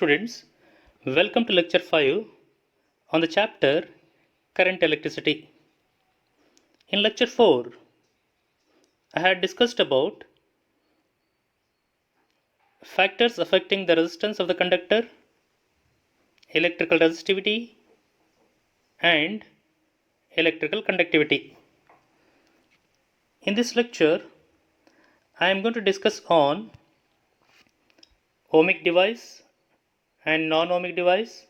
students, welcome to lecture 5 on the chapter Current Electricity. In lecture 4, I had discussed about factors affecting the resistance of the conductor, electrical resistivity and electrical conductivity. In this lecture, I am going to discuss on ohmic device and non-ohmic device,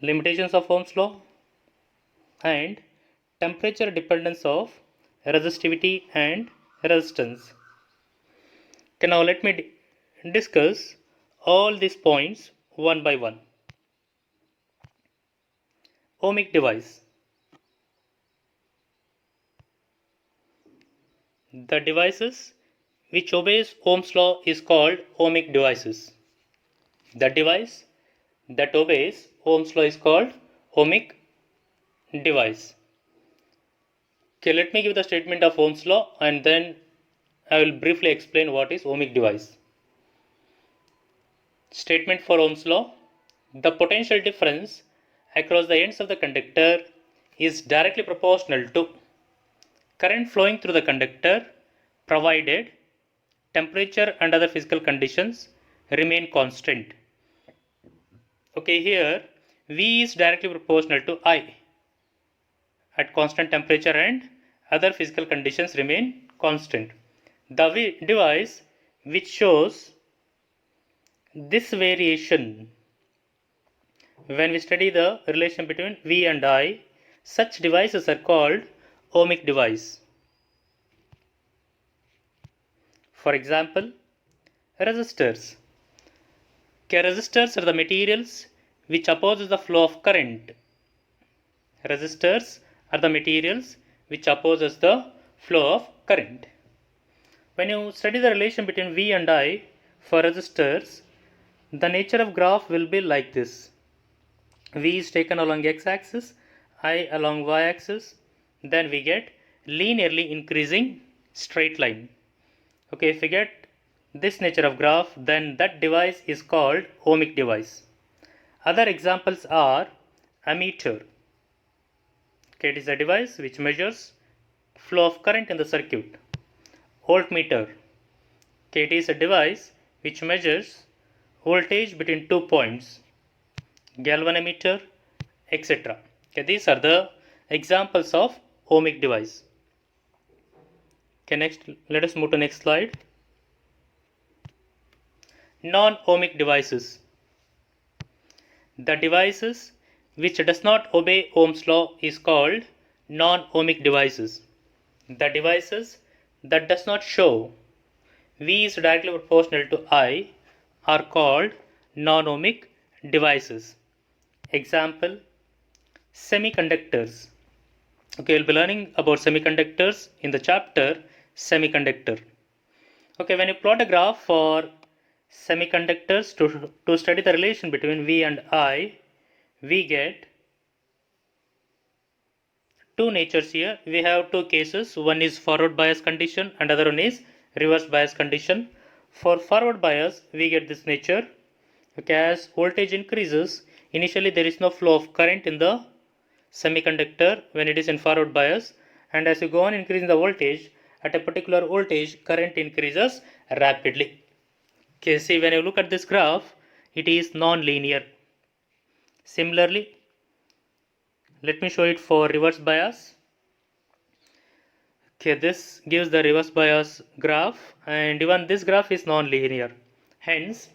limitations of Ohm's law and temperature dependence of resistivity and resistance. Okay, now let me discuss all these points one by one. Ohmic device. The devices which obeys Ohm's law is called ohmic devices. The device that obeys Ohm's law is called ohmic device. Okay, let me give the statement of Ohm's law and then I will briefly explain what is ohmic device. Statement for Ohm's law. The potential difference across the ends of the conductor is directly proportional to current flowing through the conductor provided temperature and other physical conditions remain constant. Okay, here V is directly proportional to I at constant temperature and other physical conditions remain constant. The device which shows this variation, when we study the relation between V and I, such devices are called ohmic device. For example, resistors. Okay, resistors are the materials which opposes the flow of current. Resistors are the materials which opposes the flow of current. When you study the relation between V and I for resistors, the nature of graph will be like this. V is taken along x-axis, I along y-axis, then we get linearly increasing straight line. Okay, if we get this nature of graph, then that device is called ohmic device. Other examples are ammeter. Okay, it is a device which measures flow of current in the circuit. Voltmeter. Okay, it is a device which measures voltage between 2 points. Galvanometer, etc. Okay, these are the examples of ohmic device. Okay, next let us move to next slide. Non-ohmic devices. The devices which does not obey Ohm's law is called non-ohmic devices. The devices that does not show V is directly proportional to I are called non-ohmic devices. Example, semiconductors. Okay, we'll be learning about semiconductors in the chapter semiconductor. Okay, when you plot a graph for semiconductors to study the relation between V and I, we get two natures here. We have two cases. One is forward bias condition and other one is reverse bias condition. For forward bias, we get this nature. Okay, as voltage increases, initially there is no flow of current in the semiconductor when it is in forward bias, and as you go on increasing the voltage, at a particular voltage, current increases rapidly. Okay, see, when you look at this graph, it is non-linear. Similarly, let me show it for reverse bias. Okay, this gives the reverse bias graph, and even this graph is non-linear. Hence,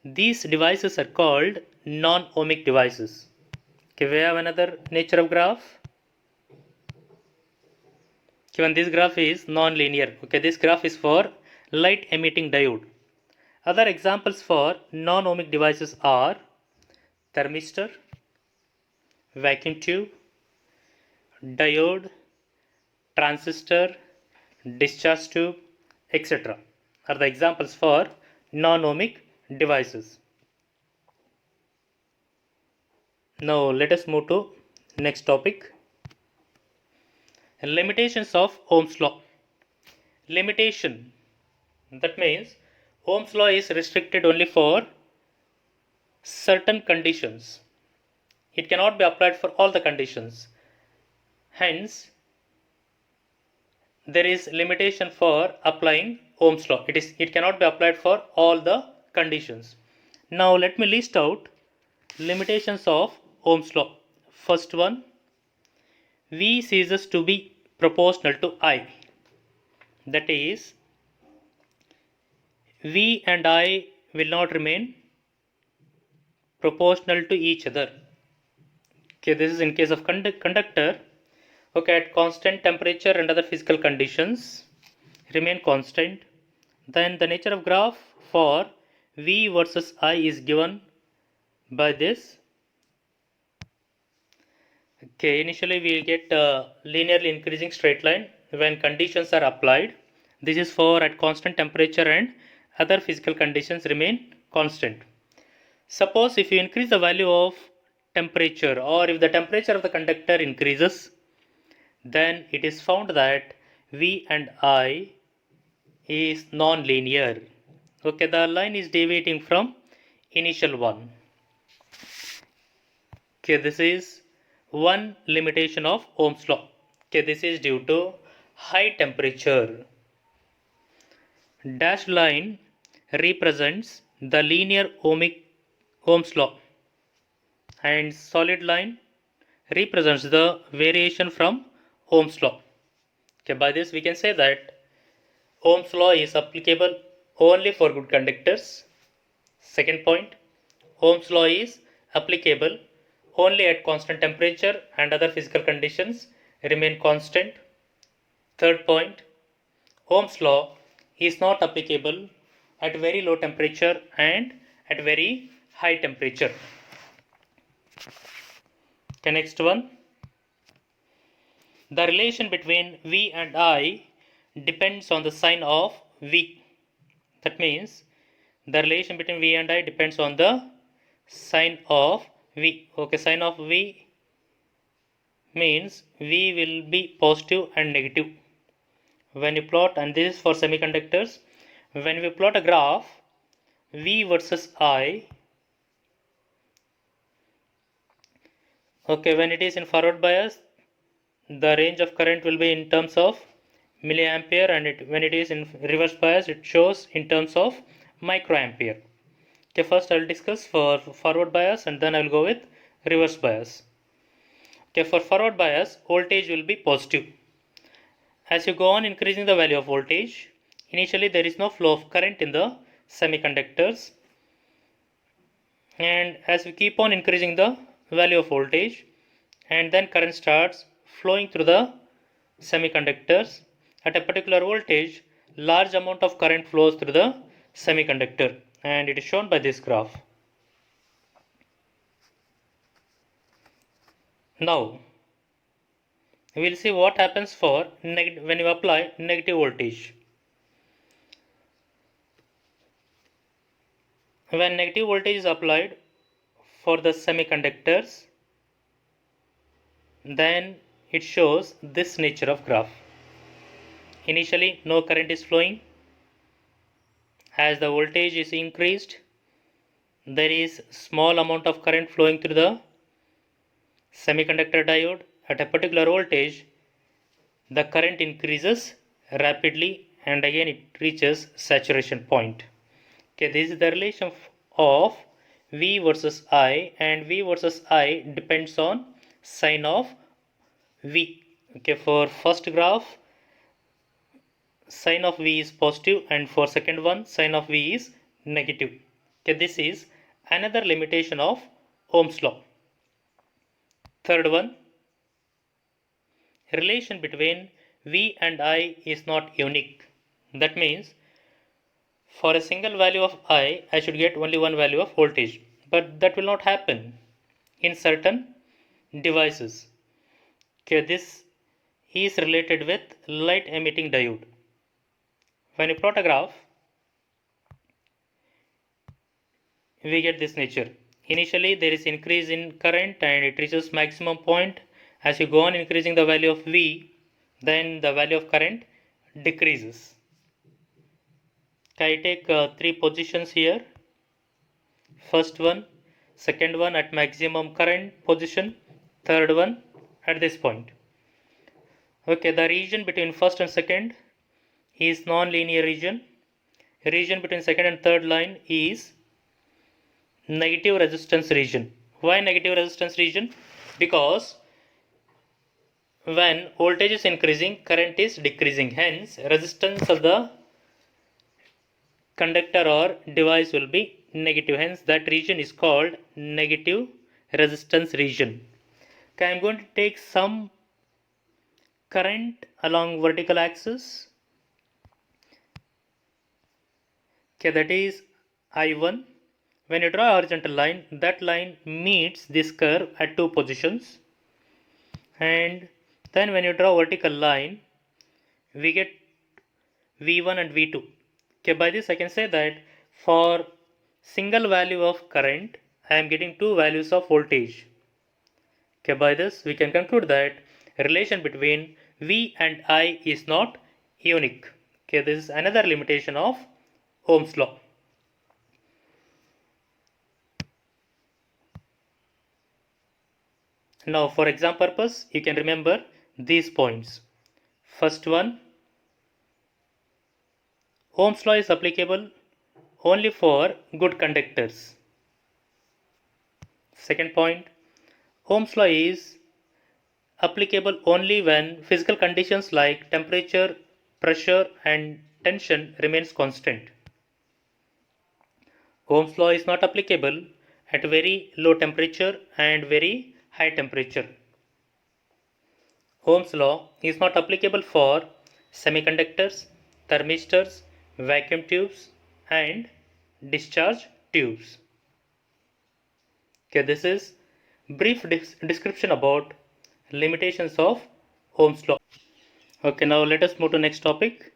these devices are called non-ohmic devices. Okay, we have another nature of graph. Given this graph is non-linear. Okay, this graph is for light emitting diode. Other examples for non-ohmic devices are thermistor, vacuum tube, diode, transistor, discharge tube, etc. are the examples for non-ohmic devices. Now let us move to next topic. Limitations of Ohm's law. Limitation, that means Ohm's law is restricted only for certain conditions. It cannot be applied for all the conditions. Hence, there is limitation for applying Ohm's law. It cannot be applied for all the conditions. Now let me list out limitations of Ohm's law. First one, V ceases to be proportional to I. That is, V and I will not remain proportional to each other. Okay, this is in case of conductor. Okay, at constant temperature and other physical conditions remain constant. Then the nature of graph for V versus I is given by this. Okay, initially we will get a linearly increasing straight line when conditions are applied. This is for at constant temperature and other physical conditions remain constant. Suppose if you increase the value of temperature, or if the temperature of the conductor increases, then it is found that V and I is non-linear. Okay, the line is deviating from initial one. Okay, this is one limitation of Ohm's law. Okay, this is due to high temperature. Dashed line represents the linear Ohm's law, and solid line represents the variation from Ohm's law. Okay, by this we can say that Ohm's law is applicable only for good conductors. Second point, Ohm's law is applicable only at constant temperature and other physical conditions remain constant. Third point, Ohm's law is not applicable at very low temperature and at very high temperature. Okay, next one. The relation between V and I depends on the sign of V. That means the relation between V and I depends on the sign of V. Okay, sign of V means V will be positive and negative. When you plot, and this is for semiconductors, when we plot a graph V versus I, okay, when it is in forward bias, the range of current will be in terms of milliampere, and when it is in reverse bias, it shows in terms of microampere. Okay, first I will discuss for forward bias and then I will go with reverse bias. Okay, for forward bias, voltage will be positive. As you go on increasing the value of voltage, initially there is no flow of current in the semiconductors, and as we keep on increasing the value of voltage, and then current starts flowing through the semiconductors. At a particular voltage, large amount of current flows through the semiconductor, and it is shown by this graph. Now we will see what happens for when you apply negative voltage. When negative voltage is applied for the semiconductors, then it shows this nature of graph. Initially no current is flowing. As the voltage is increased, there is small amount of current flowing through the semiconductor diode. At a particular voltage, the current increases rapidly and again it reaches saturation point. Okay, this is the relation of V versus I, and V versus I depends on sign of V. Okay, for first graph, sign of V is positive, and for second one, sign of V is negative. Okay, this is another limitation of Ohm's law. Third one, relation between V and I is not unique. That means for a single value of I should get only one value of voltage, but that will not happen in certain devices. Okay, this is related with light emitting diode. When you plot a graph, we get this nature. Initially there is increase in current and it reaches maximum point. As you go on increasing the value of V, then the value of current decreases. I take three positions here. First one, second one at maximum current position, third one at this point. Okay, the region between first and second is non-linear region. Region between second and third line is negative resistance region. Why negative resistance region? Because when voltage is increasing, current is decreasing. Hence, resistance of the conductor or device will be negative. Hence, that region is called negative resistance region. Okay, I am going to take some current along vertical axis. Okay, that is I1. When you draw a horizontal line, that line meets this curve at two positions. And then when you draw a vertical line, we get V1 and V2. Okay, by this I can say that for single value of current, I am getting two values of voltage. Okay, by this we can conclude that relation between V and I is not unique. Okay, this is another limitation of Ohm's law. Now for exam purpose, you can remember these points. First one, Ohm's law is applicable only for good conductors. Second point, Ohm's law is applicable only when physical conditions like temperature, pressure and tension remains constant. Ohm's law is not applicable at very low temperature and very high temperature. Ohm's law is not applicable for semiconductors, thermistors, vacuum tubes and discharge tubes. Okay, this is brief description about limitations of Ohm's law. Okay, now let us move to next topic.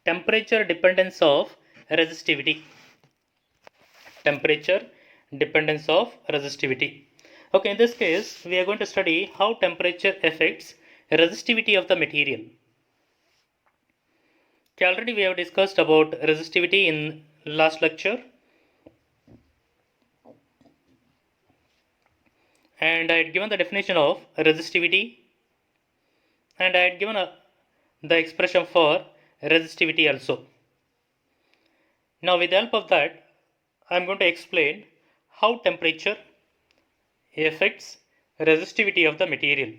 Temperature dependence of resistivity. Temperature dependence of resistivity. Okay, in this case, we are going to study how temperature affects resistivity of the material. Okay, already we have discussed about resistivity in last lecture. And I had given the definition of resistivity and I had given the expression for resistivity also. Now with the help of that, I am going to explain how temperature affects resistivity of the material.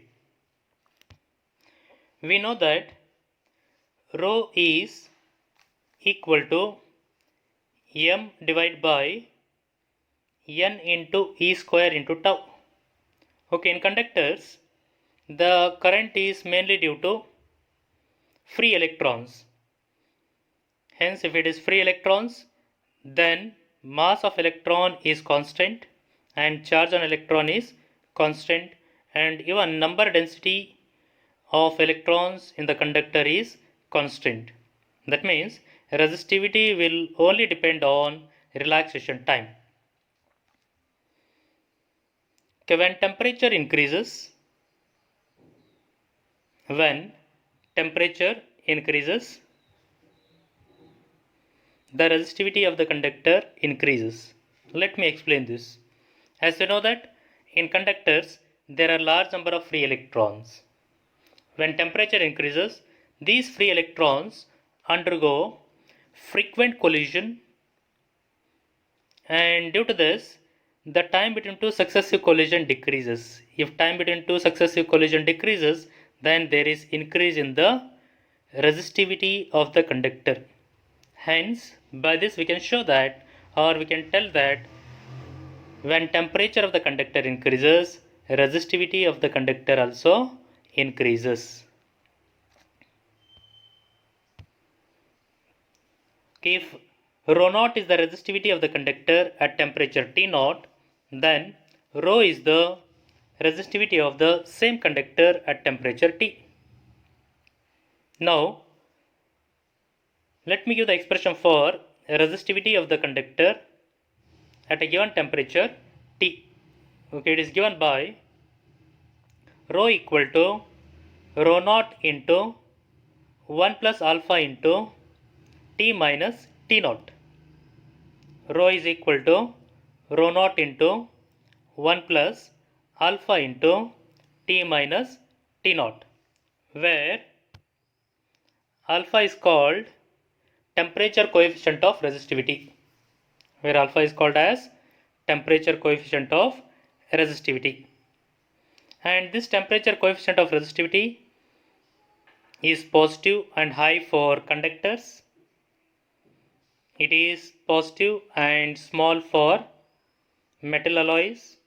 We know that rho is equal to m divided by n into E square into tau. Okay, in conductors, the current is mainly due to free electrons. Hence, if it is free electrons, then mass of electron is constant and charge on electron is constant, and even number density of electrons in the conductor is constant. That means resistivity will only depend on relaxation time. Okay, when temperature increases, the resistivity of the conductor increases. Let me explain this. As you know that in conductors there are large number of free electrons. When temperature increases, these free electrons undergo frequent collision, and due to this, the time between two successive collision decreases. If time between two successive collision decreases, then there is increase in the resistivity of the conductor. Hence, by this we can show that, or we can tell that when temperature of the conductor increases, resistivity of the conductor also increases. If rho naught is the resistivity of the conductor at temperature T naught, then rho is the resistivity of the same conductor at temperature T. Now, let me give the expression for resistivity of the conductor at a given temperature T. Okay, it is given by rho equal to rho naught into 1 plus alpha into T minus T naught. Rho is equal to rho naught into 1 plus alpha into T minus T naught, where alpha is called temperature coefficient of resistivity, where alpha is called as temperature coefficient of resistivity. And this temperature coefficient of resistivity is positive and high for conductors. It is positive and small for metal alloys,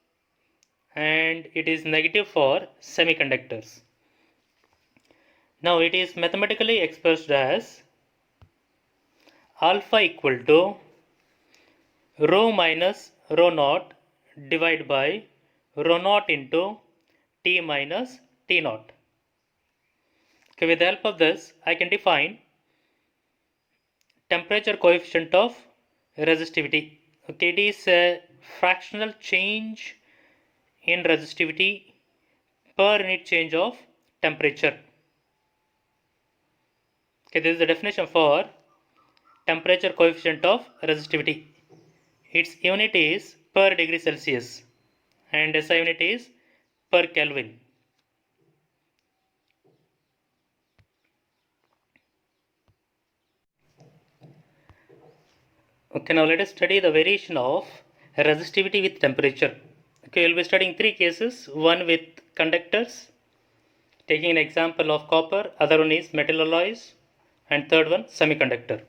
and it is negative for semiconductors. Now it is mathematically expressed as alpha equal to rho minus rho naught divided by rho naught into T minus T naught. Okay, with the help of this, I can define temperature coefficient of resistivity. Okay, it is a fractional change in resistivity per unit change of temperature. Okay, this is the definition for temperature coefficient of resistivity. Its unit is per degree Celsius and SI unit is per Kelvin. Okay, now let us study the variation of resistivity with temperature. Okay, we'll be studying three cases, one with conductors, taking an example of copper, other one is metal alloys, and third one semiconductor.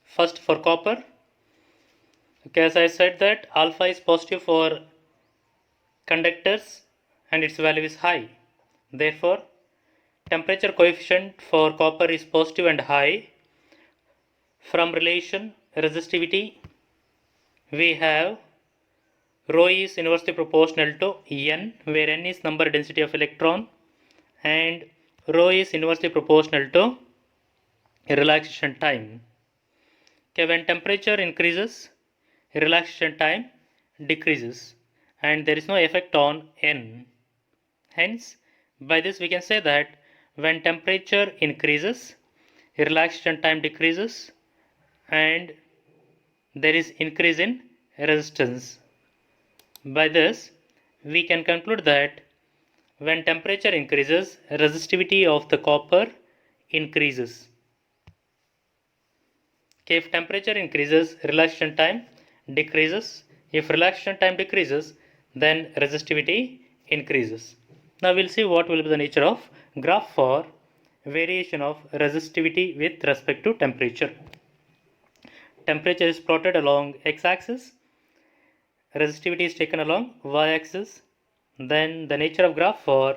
First for copper, okay, as I said that alpha is positive for conductors and its value is high. Therefore, temperature coefficient for copper is positive and high. From relation resistivity, we have rho is inversely proportional to n, where n is number density of electron, and rho is inversely proportional to relaxation time. Okay, when temperature increases, relaxation time decreases, and there is no effect on n. Hence, by this we can say that when temperature increases, relaxation time decreases, and there is increase in resistance. By this, we can conclude that when temperature increases, resistivity of the copper increases. Okay, if temperature increases, relaxation time decreases. If relaxation time decreases, then resistivity increases. Now we'll see what will be the nature of graph for variation of resistivity with respect to temperature. Temperature is plotted along x-axis, resistivity is taken along y-axis. Then the nature of graph for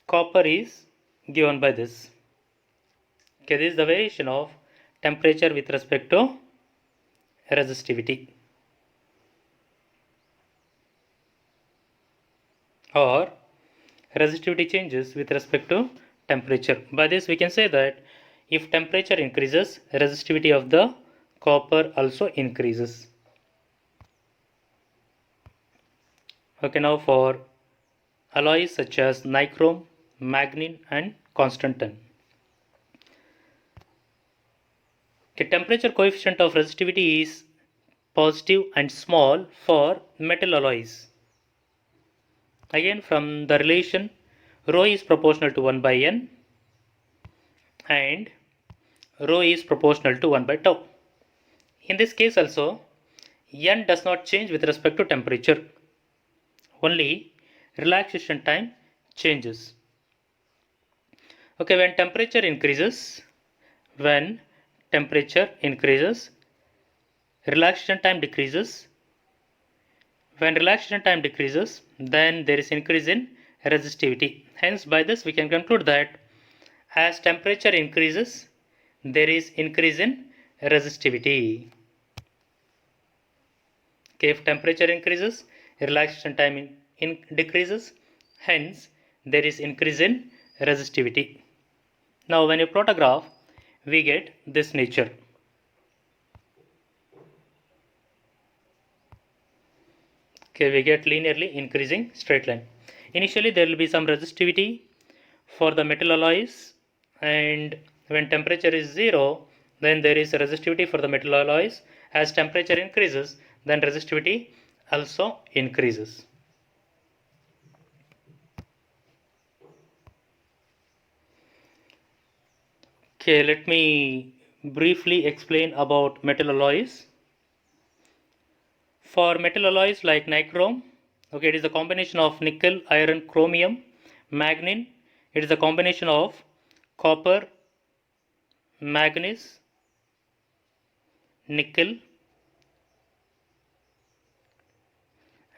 copper is given by this. Okay, this is the variation of temperature with respect to resistivity, or resistivity changes with respect to temperature. By this we can say that if temperature increases, resistivity of the copper also increases. Okay, now for alloys such as nichrome, manganese and constantan. Okay, temperature coefficient of resistivity is positive and small for metal alloys. Again, from the relation, rho is proportional to 1 by n and rho is proportional to 1 by tau. In this case also, n does not change with respect to temperature. Only relaxation time changes. Okay, when temperature increases, relaxation time decreases. When relaxation time decreases, then there is increase in resistivity. Hence, by this we can conclude that as temperature increases, there is increase in resistivity. Okay, if temperature increases, relaxation time decreases. Hence, there is increase in resistivity. Now, when you plot a graph, we get this nature. Okay, we get linearly increasing straight line. Initially, there will be some resistivity for the metal alloys, and when temperature is 0, then there is resistivity for the metal alloys, As temperature increases, then resistivity also increases. Okay, let me briefly explain about metal alloys. For metal alloys like nichrome, okay, it is a combination of nickel, iron, chromium, manganese. It is a combination of copper, manganese, nickel,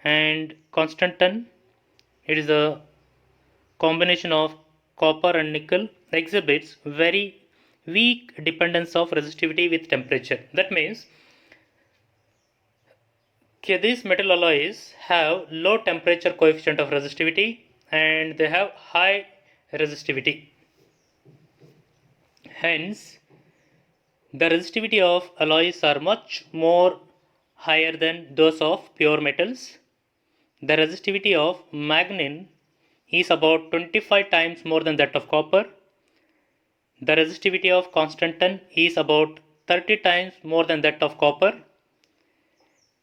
and constantan. It is a combination of copper and nickel. Exhibits very weak dependence of resistivity with temperature. That means these metal alloys have low temperature coefficient of resistivity and they have high resistivity. Hence, the resistivity of alloys are much more higher than those of pure metals. The resistivity of manganese is about 25 times more than that of copper. The resistivity of constantan is about 30 times more than that of copper.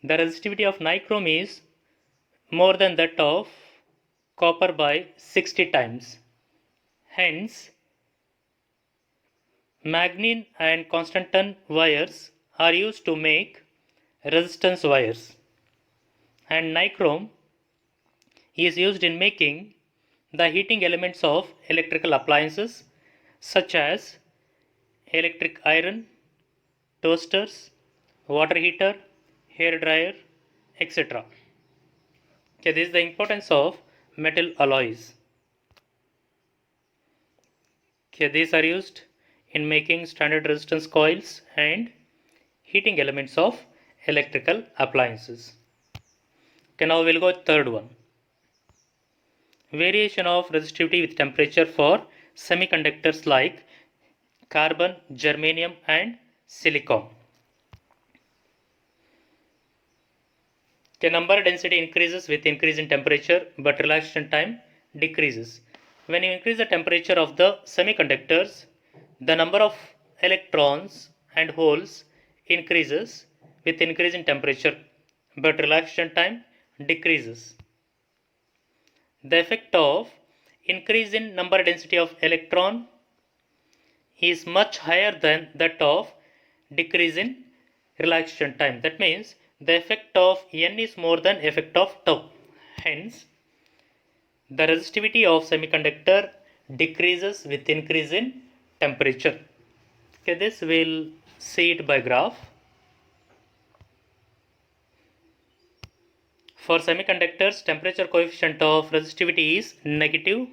The resistivity of nichrome is more than that of copper by 60 times. Hence, manganese and constantan wires are used to make resistance wires, and nichrome is used in making the heating elements of electrical appliances such as electric iron, toasters, water heater, hair dryer, etc. Okay, this is the importance of metal alloys. Okay, these are used in making standard resistance coils and heating elements of electrical appliances. Okay, now we'll go third one. Variation of resistivity with temperature for semiconductors like carbon, germanium and silicon. The number density increases with increase in temperature, but relaxation time decreases. When you increase the temperature of the semiconductors, the number of electrons and holes increases with increase in temperature, but relaxation time decreases. The effect of increase in number density of electron is much higher than that of decrease in relaxation time. That means the effect of n is more than effect of tau. Hence, the resistivity of semiconductor decreases with increase in temperature. Okay, this we'll see it by graph. For semiconductors, temperature coefficient of resistivity is negative,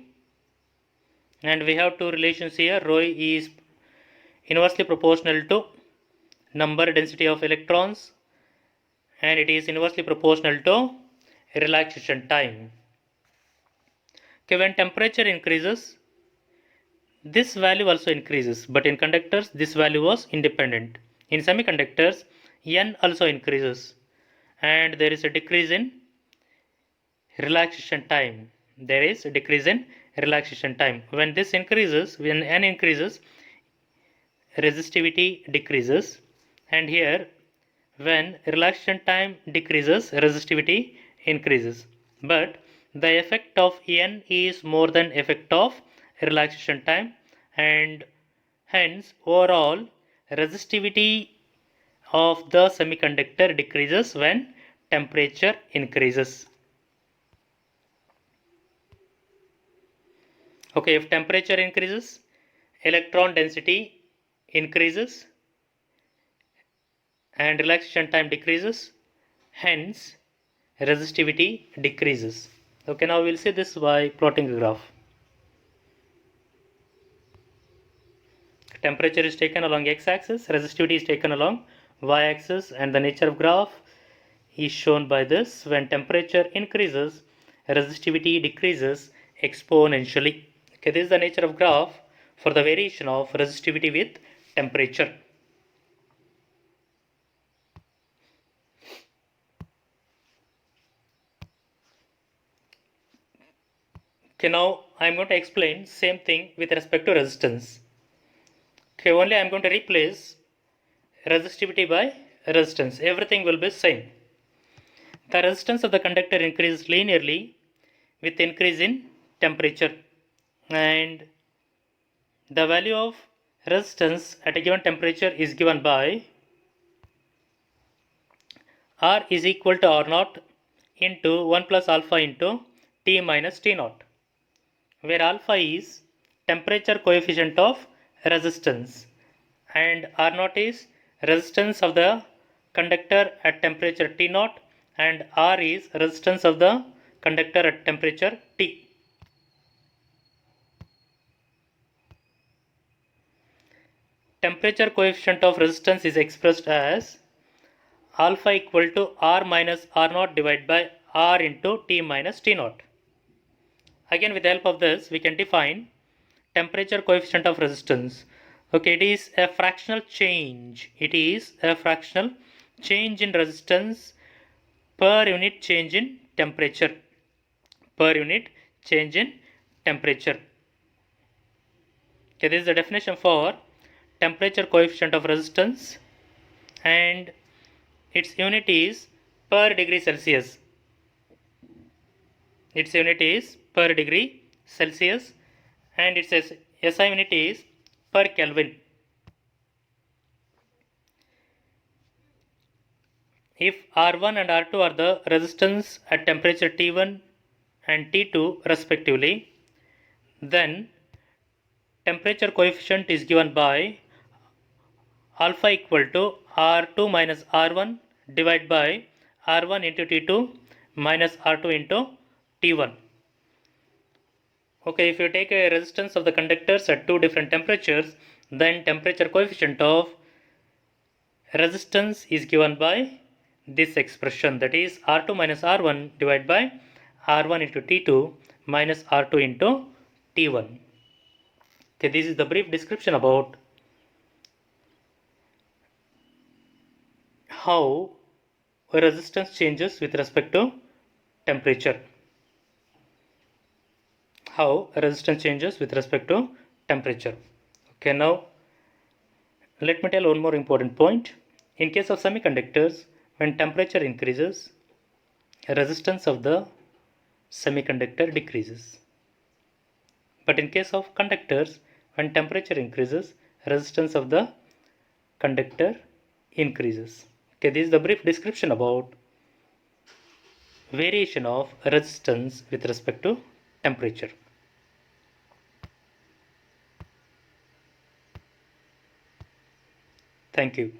and we have two relations here. Rho is inversely proportional to number density of electrons, and it is inversely proportional to relaxation time. Okay, when temperature increases, this value also increases, but in conductors this value was independent. In semiconductors, n also increases and there is a decrease in relaxation time. There is a decrease in relaxation time. When this increases, when n increases, resistivity decreases, and here when relaxation time decreases, resistivity increases. But the effect of n is more than effect of relaxation time, and hence overall resistivity of the semiconductor decreases when temperature increases. Okay, if temperature increases, electron density increases and relaxation time decreases, hence resistivity decreases. Okay, now we'll see this by plotting a graph. Temperature is taken along x-axis, resistivity is taken along y-axis, and the nature of graph is shown by this. When temperature increases, resistivity decreases exponentially. Okay, this is the nature of graph for the variation of resistivity with temperature. Okay, now I am going to explain same thing with respect to resistance. Okay, only I am going to replace resistivity by resistance, everything will be same. The resistance of the conductor increases linearly with increase in temperature, and the value of resistance at a given temperature is given by R is equal to R naught into 1 plus alpha into T minus T naught, where alpha is temperature coefficient of resistance and R naught is resistance of the conductor at temperature T naught, and R is resistance of the conductor at temperature T. Temperature coefficient of resistance is expressed as alpha equal to R minus R naught divided by R into T minus T naught. Again, with the help of this, we can define temperature coefficient of resistance. Okay, it is a fractional change. It is a fractional change in resistance per unit change in temperature. Per unit change in temperature. Okay, this is the definition for temperature coefficient of resistance, and its unit is per degree Celsius. Its unit is per degree Celsius, and its SI unit is per Kelvin. If R1 and R2 are the resistance at temperature T1 and T2 respectively, then temperature coefficient is given by alpha equal to R2 minus R1 divided by R1 into T2 minus R2 into T1. Okay, if you take a resistance of the conductors at two different temperatures, then temperature coefficient of resistance is given by this expression, that is R2 minus R1 divided by R1 into T2 minus R2 into T1. Okay, this is the brief description about how resistance changes with respect to temperature. How resistance changes with respect to temperature. Okay, now let me tell one more important point. In case of semiconductors, when temperature increases, resistance of the semiconductor decreases. But in case of conductors, when temperature increases, resistance of the conductor increases. Okay, this is the brief description about variation of resistance with respect to temperature. Thank you.